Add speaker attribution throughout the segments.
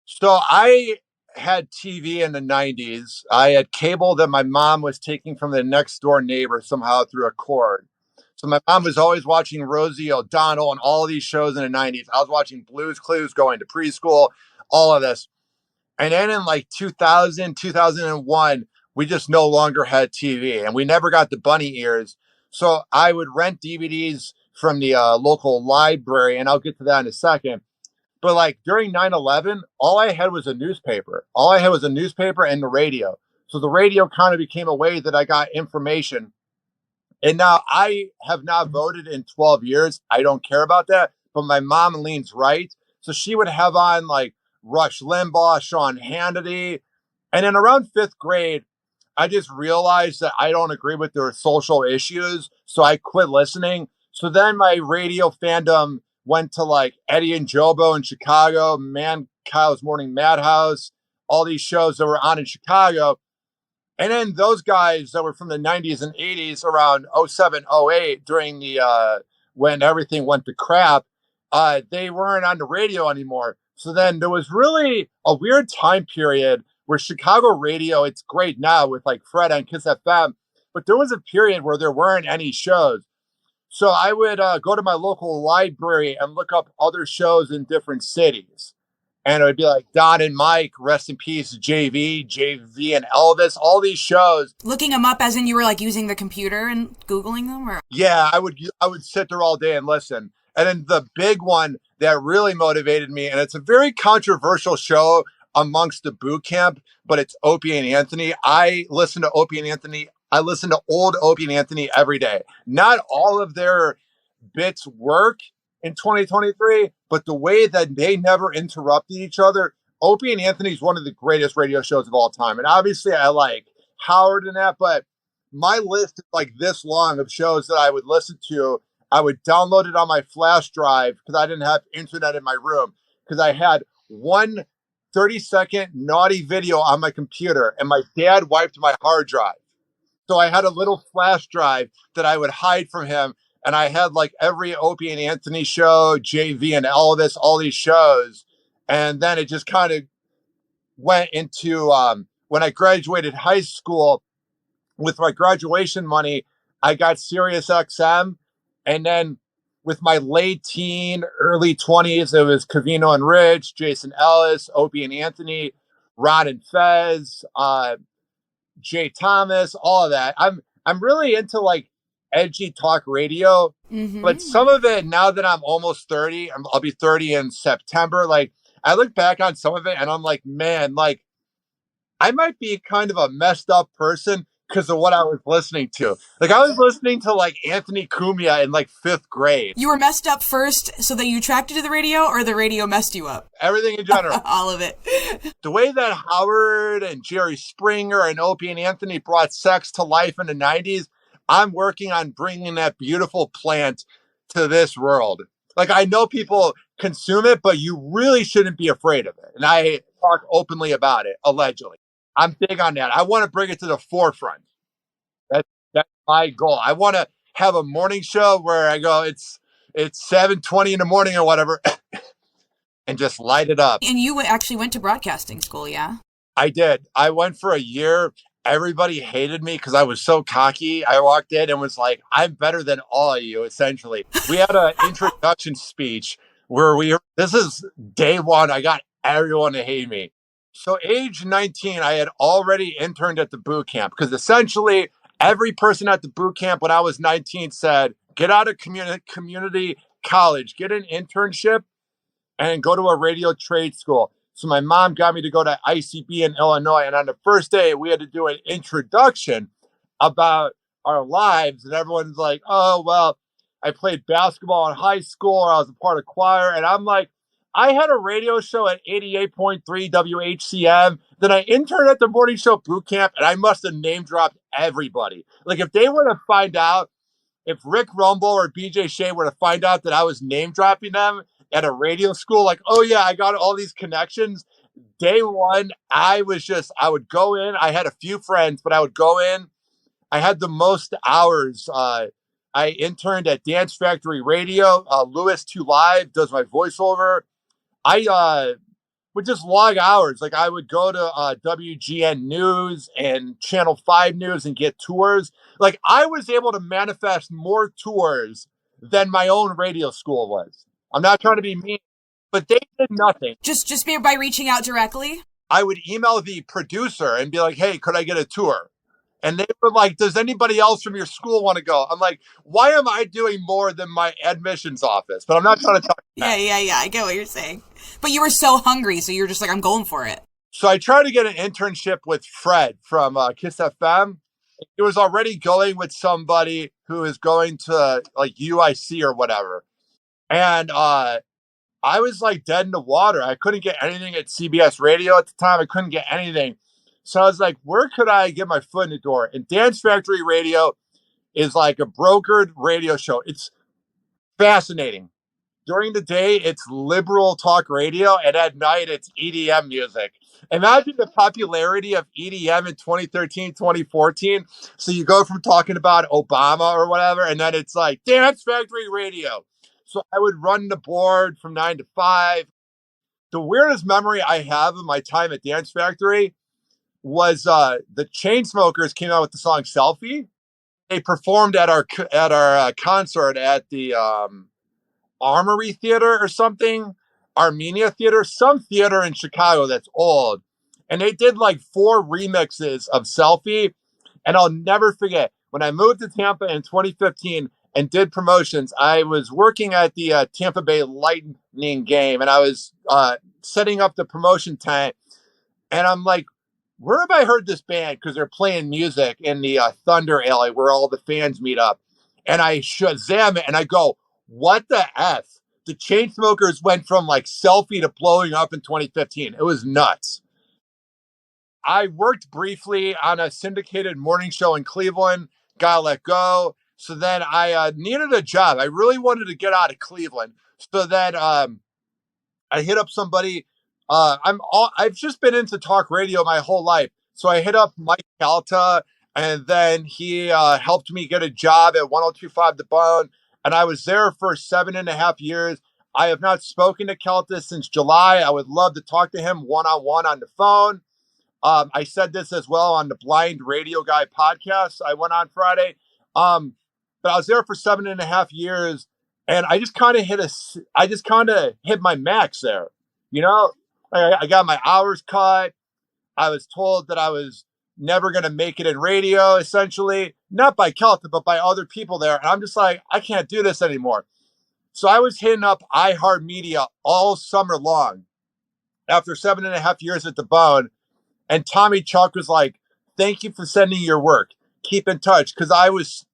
Speaker 1: So I had TV in the 90s. I had cable that my mom was taking from the next door neighbor somehow through a cord. So my mom was always watching Rosie O'Donnell and all these shows in the 90s. I was watching Blue's Clues, going to preschool, all of this. And then in like 2000, 2001, we just no longer had TV and we never got the bunny ears. So I would rent DVDs from the local library, and I'll get to that in a second. But like during 9/11, all I had was a newspaper. All I had was a newspaper and the radio. So the radio kind of became a way that I got information. And now I have not voted in 12 years. I don't care about that. But my mom leans right. So she would have on like Rush Limbaugh, Sean Hannity. And then around fifth grade, I just realized that I don't agree with their social issues. So I quit listening. So then my radio fandom went to like Eddie and Jobo in Chicago, Man Kyle's Morning Madhouse, all these shows that were on in Chicago. And then those guys that were from the 90s and 80s around '07, '08 during the when everything went to crap, they weren't on the radio anymore. So then there was really a weird time period where Chicago radio, it's great now with like Fred on Kiss FM, but there was a period where there weren't any shows. So I would go to my local library and look up other shows in different cities. And it would be like Don and Mike, rest in peace, JV and Elvis, all these shows.
Speaker 2: Looking them up as in you were like using the computer and Googling them? Or
Speaker 1: Yeah, I would sit there all day and listen. And then the big one that really motivated me, and it's a very controversial show amongst the boot camp, but it's Opie and Anthony. I listen to Opie and Anthony. I listen to old Opie and Anthony every day. Not all of their bits work in 2023, but the way that they never interrupted each other. Opie and Anthony is one of the greatest radio shows of all time. And obviously I like Howard and that, but my list is like this long of shows that I would listen to. I would download it on my flash drive because I didn't have internet in my room, because I had one 30-second naughty video on my computer and my dad wiped my hard drive. So I had a little flash drive that I would hide from him. And I had like every Opie and Anthony show, JV and Elvis, all these shows. And then it just kind of went into when I graduated high school with my graduation money, I got Sirius XM. And then with my late teen, early 20s, it was Covino and Rich, Jason Ellis, Opie and Anthony, Ron and Fez, Jay Thomas, all of that. I'm really into like edgy talk radio, but some of it, now that I'm almost 30, I'll be 30 in September. Like I look back on some of it and I'm like, man, like I might be kind of a messed up person because of what I was listening to. Like I was listening to like Anthony Cumia in like fifth grade.
Speaker 2: you were messed up first so that you attracted to the radio, or the radio messed you up?
Speaker 1: Everything in general.
Speaker 2: All of it.
Speaker 1: The way that Howard and Jerry Springer and Opie and Anthony brought sex to life in the 90s, I'm working on bringing that beautiful plant to this world. Like I know people consume it, but you really shouldn't be afraid of it. And I talk openly about it, allegedly. I'm big on that. I want to bring it to the forefront. That's my goal. I want to have a morning show where I go, it's 7:20 in the morning or whatever, and just light it up.
Speaker 2: And you actually went to broadcasting school, yeah?
Speaker 1: I did. I went for a year. Everybody hated me because I was so cocky. I walked in and was like, I'm better than all of you, essentially. We had an introduction speech where this is day one. I got everyone to hate me. So age 19, I had already interned at the boot camp because essentially every person at the boot camp when I was 19 said, get out of community college, get an internship and go to a radio trade school. So my mom got me to go to ICB in Illinois. And on the first day, we had to do an introduction about our lives. And everyone's like, oh, well, I played basketball in high school, or I was a part of choir. And I'm like, I had a radio show at 88.3 WHCM. Then I interned at the morning show boot camp, and I must have name dropped everybody. Like if they were to find out, if Rick Rumble or BJ Shea were to find out that I was name dropping them at a radio school, like, oh yeah, I got all these connections. Day one, I would go in. I had a few friends, but I would go in. I had the most hours. I interned at Dance Factory Radio. Louis 2 Live does my voiceover. with just long hours. Like I would go to WGN News and Channel 5 News and get tours. Like I was able to manifest more tours than my own radio school was. I'm not trying to be mean, but they did nothing.
Speaker 2: Just by reaching out directly.
Speaker 1: I would email the producer and be like, hey, could I get a tour? And they were like, does anybody else from your school want to go? I'm like, why am I doing more than my admissions office? But I'm not trying to talk
Speaker 2: Yeah, yeah, yeah. I get what you're saying. But you were so hungry, so you're just like, I'm going for it.
Speaker 1: So I tried to get an internship with Fred from Kiss FM. He was already going with somebody who is going to like UIC or whatever. And I was like dead in the water. I couldn't get anything at CBS radio at the time. I couldn't get anything. So I was like, where could I get my foot in the door? And Dance Factory Radio is like a brokered radio show. It's fascinating. During the day, it's liberal talk radio, and at night, it's EDM music. Imagine the popularity of EDM in 2013, 2014. So you go from talking about Obama or whatever, and then it's like Dance Factory Radio. So I would run the board from 9 to 5. The weirdest memory I have of my time at Dance Factory was the Chainsmokers came out with the song Selfie. They performed at our concert at the Armory Theater or something, Armenia Theater, some theater in Chicago that's old. And they did like 4 remixes of Selfie. And I'll never forget when I moved to Tampa in 2015 and did promotions. I was working at the Tampa Bay Lightning game, and I was setting up the promotion tent. And I'm like, where have I heard this band? Because they're playing music in the Thunder Alley where all the fans meet up. And I Shazam it and I go, what the F? The Chainsmokers went from like Selfie to blowing up in 2015. It was nuts. I worked briefly on a syndicated morning show in Cleveland, got let go. So then I needed a job. I really wanted to get out of Cleveland. So then I hit up somebody. I've just been into talk radio my whole life. So I hit up Mike Calta, and then he helped me get a job at 1025 The Bone. And I was there for 7.5 years. I have not spoken to Calta since July. I would love to talk to him one-on-one on the phone. I said this as well on the Blind Radio Guy podcast I went on Friday. But I was there for 7.5 years, and I just kind of hit my max there. You know, I got my hours cut. I was told that I was never going to make it in radio, essentially, not by Calta, but by other people there. And I'm just like, I can't do this anymore. So I was hitting up iHeartMedia all summer long after 7.5 years at the Bone. And Tommy Chuck was like, thank you for sending your work. Keep in touch. Because I was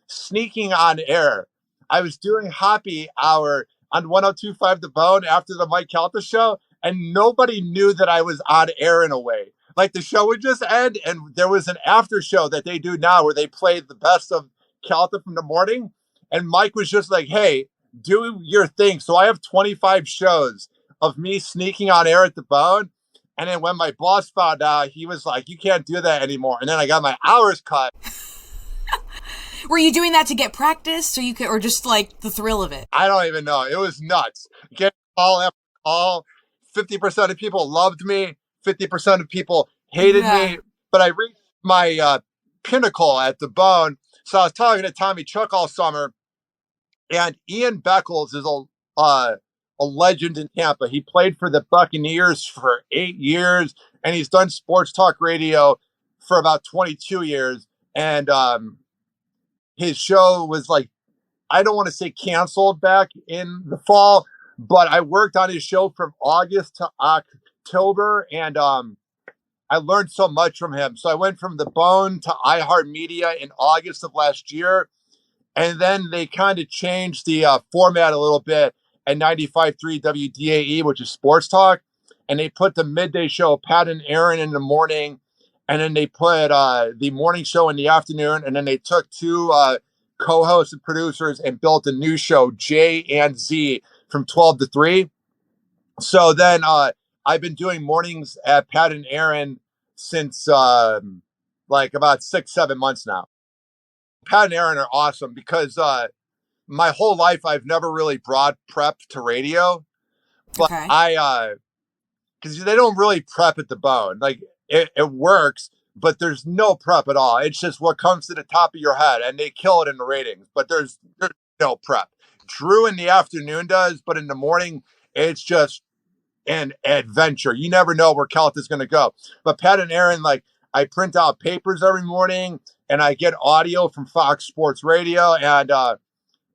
Speaker 1: sneaking on air. I was doing Hoppe Hour on 1025 The Bone after the Mike Calta show. And nobody knew that I was on air in a way. Like the show would just end. And there was an after show that they do now where they play the best of Calta from the morning. And Mike was just like, hey, do your thing. So I have 25 shows of me sneaking on air at the Bone. And then when my boss found out, he was like, you can't do that anymore. And then I got my hours cut.
Speaker 2: Were you doing that to get practice so you could, or just like the thrill of it?
Speaker 1: I don't even know. It was nuts. Get call after call. 50% of people loved me. 50% of people hated me. But I reached my pinnacle at the Bone. So I was talking to Tommy Chuck all summer. And Ian Beckles is a legend in Tampa. He played for the Buccaneers for 8 years, and he's done sports talk radio for about 22 years. And his show was like, I don't want to say canceled back in the fall, but I worked on his show from August to October, and I learned so much from him. So I went from the Bone to iHeartMedia in August of last year. And then they kind of changed the format a little bit at 95.3 WDAE, which is sports talk. And they put the midday show, Pat and Aaron, in the morning. And then they put the morning show in the afternoon. And then they took 2 co-hosts and producers and built a new show, J and Z, from 12 to 3. So then I've been doing mornings at Pat and Aaron since like about 6-7 months now. Pat and Aaron are awesome because my whole life I've never really brought prep to radio, but
Speaker 2: Okay.
Speaker 1: because they don't really prep at the bone. Like it works, but there's no prep at all. It's just what comes to the top of your head, and they kill it in the ratings. But there's no prep. Drew in the afternoon does, but in the morning it's just an adventure. You never know where Calta's going to go. But Pat and Aaron, like, I print out papers every morning, and I get audio from Fox Sports Radio, and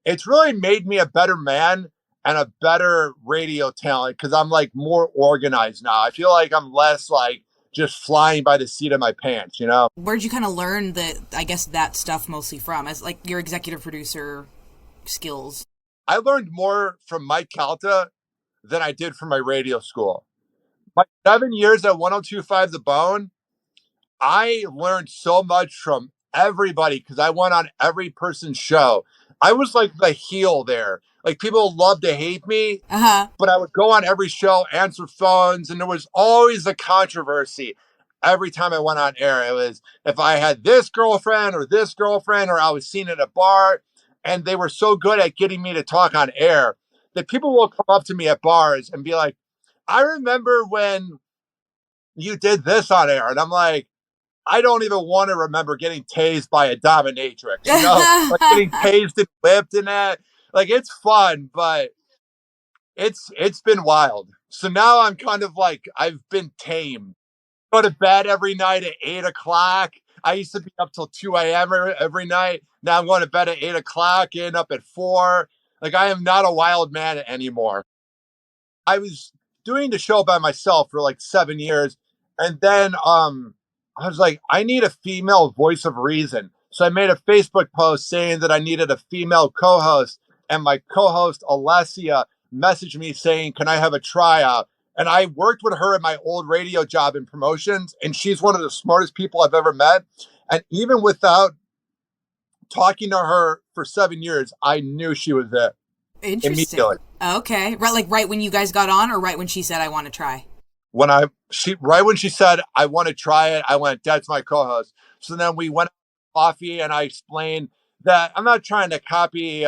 Speaker 1: it's really made me a better man and a better radio talent because I'm like more organized now. I feel like I'm less like just flying by the seat of my pants, you know?
Speaker 2: Where'd you kind of learn I guess that stuff mostly from, as like your executive producer skills?
Speaker 1: I learned more from Mike Calta than I did from my radio school. My 7 years at 1025 The Bone, I learned so much from everybody because I went on every person's show. I was like the heel there. Like, people love to hate me, but I would go on every show, answer phones, and there was always a controversy. Every time I went on air, it was if I had this girlfriend, or I was seen at a bar, and they were so good at getting me to talk on air that people will come up to me at bars and be like, I remember when you did this on air. And I'm like, I don't even want to remember getting tased by a dominatrix, you know, like getting tased and whipped and that. Like, it's fun, but it's been wild. So now I'm kind of like, I've been tamed. Go to bed every night at 8 o'clock. I used to be up till 2 a.m. every night. Now I'm going to bed at 8 o'clock, getting up at 4. Like, I am not a wild man anymore. I was doing the show by myself for like 7 years. And then I was like, I need a female voice of reason. So I made a Facebook post saying that I needed a female co-host. And my co-host, Alessia, messaged me saying, can I have a tryout? And I worked with her at my old radio job in promotions. And she's one of the smartest people I've ever met. And even without talking to her for 7 years, I knew she was it.
Speaker 2: Interesting.
Speaker 1: Immediately.
Speaker 2: Okay. Right when you guys got on, or right when she said, I want to try?
Speaker 1: Right when she said, I want to try it, I went, that's my co-host. So then we went coffee, and I explained that I'm not trying to copy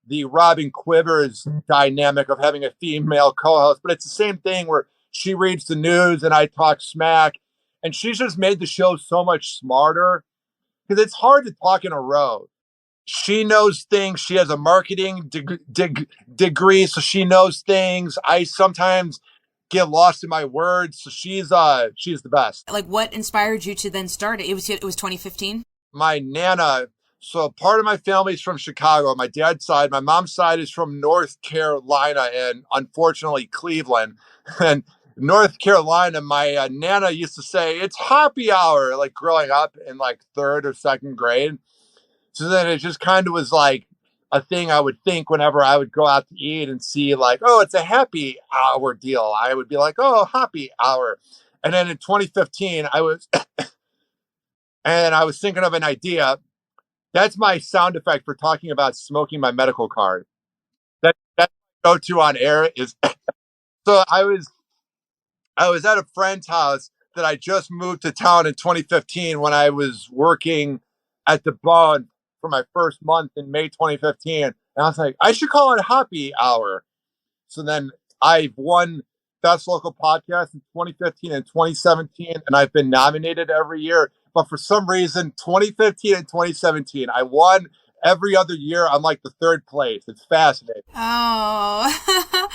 Speaker 1: the Robin Quivers dynamic of having a female co-host, but it's the same thing where she reads the news and I talk smack, and she's just made the show so much smarter because it's hard to talk in a row. She knows things. She has a marketing degree, so she knows things. I sometimes get lost in my words. So she's the best.
Speaker 2: Like, what inspired you to then start it? It was 2015.
Speaker 1: My Nana. So part of my family is from Chicago. My dad's side. My mom's side is from North Carolina, and unfortunately Cleveland. And North Carolina, my Nana used to say it's Hoppe Hour, like growing up in like 3rd or 2nd grade. So then it just kind of was like a thing I would think whenever I would go out to eat and see like, oh, it's a happy hour deal. I would be like, oh, Hoppe Hour. And then in 2015, I was thinking of an idea. That's my sound effect for talking about smoking my medical card. That go to on air is so I was at a friend's house that I just moved to town in 2015 when I was working at the Bone for my first month in May 2015. And I was like, I should call it Hoppe Hour. So then I've won Best Local Podcast in 2015 and 2017, and I've been nominated every year. But for some reason, 2015 and 2017, I won. Every other year, I'm like the 3rd place. It's fascinating.
Speaker 2: Oh.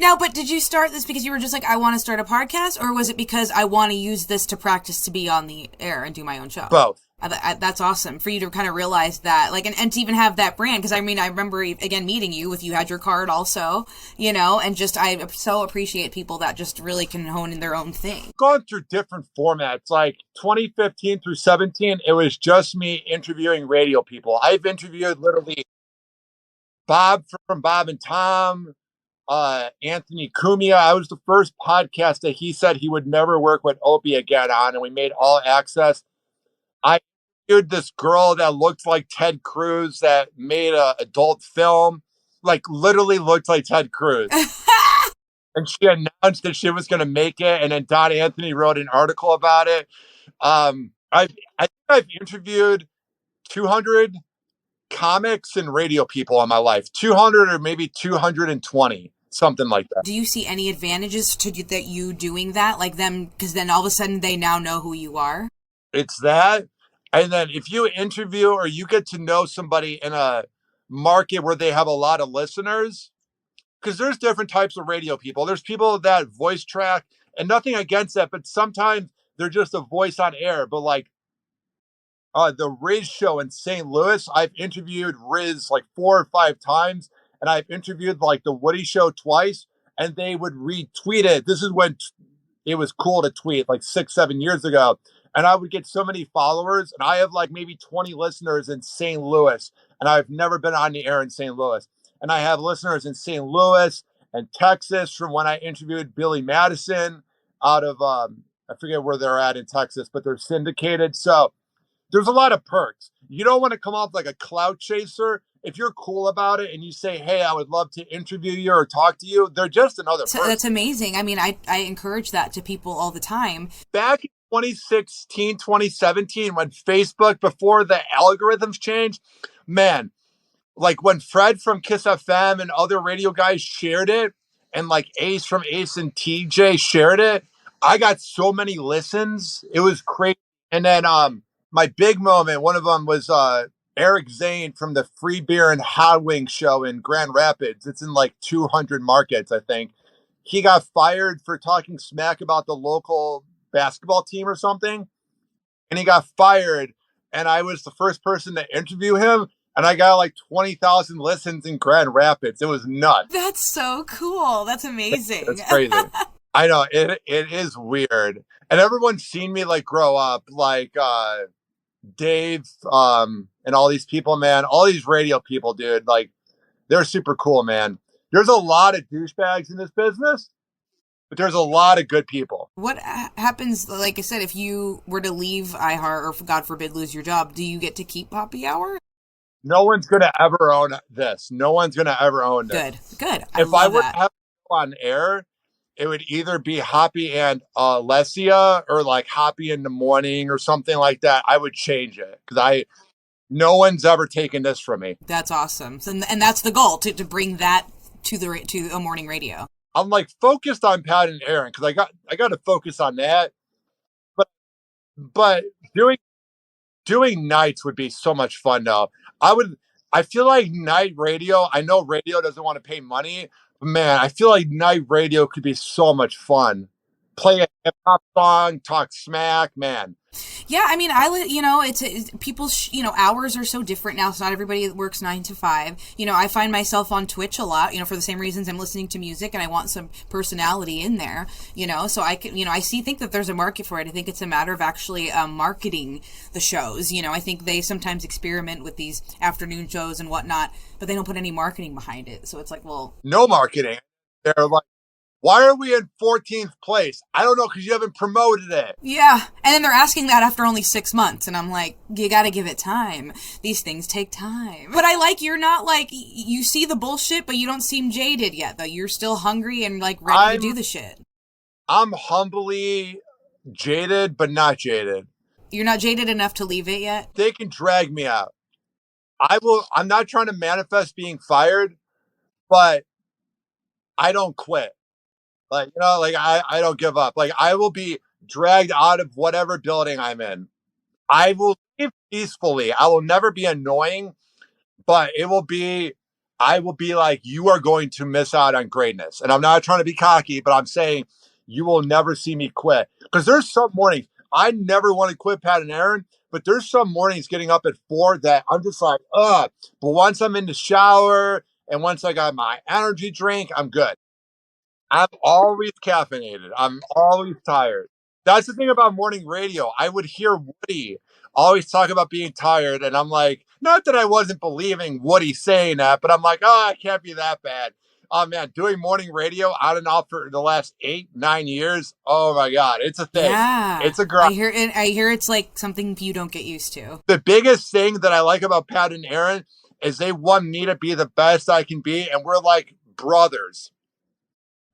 Speaker 2: Now, but did you start this because you were just like, I want to start a podcast? Or was it because I want to use this to practice to be on the air and do my own show?
Speaker 1: Both.
Speaker 2: That's awesome for you to kind of realize that, like, and to even have that brand. Because I mean, I remember again meeting you you had your card also, you know, and just I so appreciate people that just really can hone in their own thing.
Speaker 1: Gone through different formats. Like 2015 through 17, it was just me interviewing radio people. I've interviewed literally Bob from Bob and Tom, Anthony Cumia. I was the first podcast that he said he would never work with Opie again on, and we made all access. I interviewed this girl that looked like Ted Cruz that made an adult film, like literally looked like Ted Cruz. And she announced that she was going to make it, and then Don Anthony wrote an article about it. I think I've interviewed 200 comics and radio people in my life, 200 or maybe 220. something like that.
Speaker 2: Do you see any advantages to that you doing that, like them, because then all of a sudden they now know who you are?
Speaker 1: It's that. And then if you interview or you get to know somebody in a market where they have a lot of listeners, because there's different types of radio people. There's people that voice track, and nothing against that, but sometimes they're just a voice on air. But like the Riz show in St. Louis, I've interviewed Riz like 4 or 5 times, and I've interviewed like the Woody show twice, and they would retweet it. This is when it was cool to tweet like 6, 7 years ago. And I would get so many followers, and I have like maybe 20 listeners in St. Louis, and I've never been on the air in St. Louis. And I have listeners in St. Louis and Texas from when I interviewed Billy Madison out of, I forget where they're at in Texas, but they're syndicated. So there's a lot of perks. You don't want to come off like a clout chaser. If you're cool about it and you say, hey, I would love to interview you or talk to you, they're just another
Speaker 2: So
Speaker 1: person.
Speaker 2: that's amazing. I mean, I encourage that to people all the time.
Speaker 1: Back in 2016, 2017, when Facebook, before the algorithms changed, man, like when Fred from Kiss FM and other radio guys shared it, and like Ace from Ace and TJ shared it, I got so many listens. It was crazy. And then my big moment, one of them was Eric Zane from the Free Beer and Hot Wings show in Grand Rapids. It's in like 200 markets, I think. He got fired for talking smack about the local basketball team or something, and he got fired. And I was the first person to interview him, and I got like 20,000 listens in Grand Rapids. It was nuts.
Speaker 2: That's so cool. That's amazing.
Speaker 1: That's crazy. I know it is weird, and everyone's seen me like grow up, like Dave, and all these people, man, all these radio people, dude. Like they're super cool, man. There's a lot of douchebags in this business, but there's a lot of good people.
Speaker 2: What happens, like I said, if you were to leave iHeart or, God forbid, lose your job, do you get to keep Hoppe Hour?
Speaker 1: No one's going to ever own this. No one's going to ever own this.
Speaker 2: Good.
Speaker 1: If I were to have it on air, it would either be Hoppe and Alessia or like Hoppe in the morning or something like that. I would change it because no one's ever taken this from me.
Speaker 2: That's awesome. And that's the goal, to bring that to a morning radio.
Speaker 1: I'm like focused on Pat and Aaron because I got to focus on that. But doing nights would be so much fun though. I feel like night radio, I know radio doesn't want to pay money, but man, I feel like night radio could be so much fun. Play a hip hop song, talk smack, man.
Speaker 2: Yeah, I mean, it's people's, hours are so different now. So not everybody works 9 to 5. I find myself on Twitch a lot, for the same reasons I'm listening to music and I want some personality in there, so I can, think that there's a market for it. I think it's a matter of actually marketing the shows. I think they sometimes experiment with these afternoon shows and whatnot, but they don't put any marketing behind it. So it's like, well,
Speaker 1: no marketing. They're like, why are we in 14th place? I don't know, because you haven't promoted it.
Speaker 2: Yeah, and then they're asking that after only 6 months, and I'm like, you gotta give it time. These things take time. But I like, you're not like, you see the bullshit, but you don't seem jaded yet, though. You're still hungry and like ready to do the shit.
Speaker 1: I'm humbly jaded, but not jaded.
Speaker 2: You're not jaded enough to leave it yet?
Speaker 1: They can drag me out. I'm not trying to manifest being fired, but I don't quit. Like, I don't give up. Like, I will be dragged out of whatever building I'm in. I will leave peacefully. I will never be annoying, but I will be like, you are going to miss out on greatness. And I'm not trying to be cocky, but I'm saying you will never see me quit. Because there's some mornings, I never want to quit Pat and Aaron, but there's some mornings getting up at 4 that I'm just like, ugh. But once I'm in the shower and once I got my energy drink, I'm good. I'm always caffeinated. I'm always tired. That's the thing about morning radio. I would hear Woody always talk about being tired, and I'm like, not that I wasn't believing Woody saying that, but I'm like, oh, it can't be that bad. Oh man, doing morning radio on and off for the last 8-9 years. Oh my God, it's a thing.
Speaker 2: Yeah,
Speaker 1: it's a grind.
Speaker 2: I hear it's like something you don't get used to.
Speaker 1: The biggest thing that I like about Pat and Aaron is they want me to be the best I can be, and we're like brothers.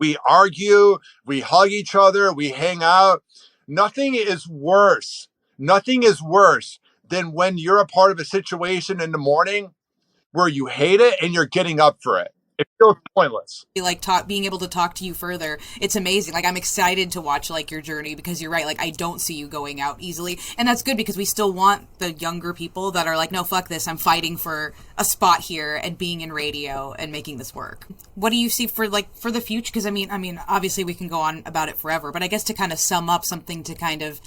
Speaker 1: We argue, we hug each other, we hang out. Nothing is worse than when you're a part of a situation in the morning where you hate it and you're getting up for it. It feels pointless.
Speaker 2: Like being able to talk to you further, it's amazing. Like I'm excited to watch like your journey, because you're right, like I don't see you going out easily, and that's good because we still want the younger people that are like, no, fuck this, I'm fighting for a spot here and being in radio and making this work. What do you see for the future? Because I mean obviously we can go on about it forever, but I guess to kind of sum up something to kind of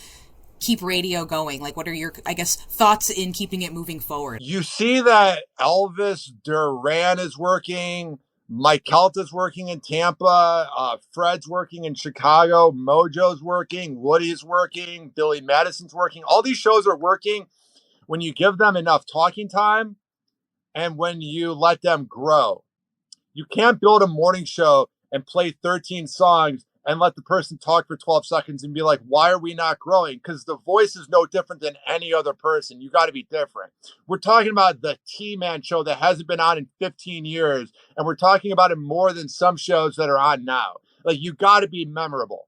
Speaker 2: keep radio going, like what are your, I guess, thoughts in keeping it moving forward?
Speaker 1: You see that Elvis Duran is working, Mike Calta's working in Tampa, Fred's working in Chicago, Mojo's working, Woody's working, Billy Madison's working. All these shows are working when you give them enough talking time and when you let them grow. You can't build a morning show and play 13 songs and let the person talk for 12 seconds and be like, why are we not growing? Because the voice is no different than any other person. You got to be different. We're talking about the T-Man show that hasn't been on in 15 years, and we're talking about it more than some shows that are on now. Like, you got to be memorable.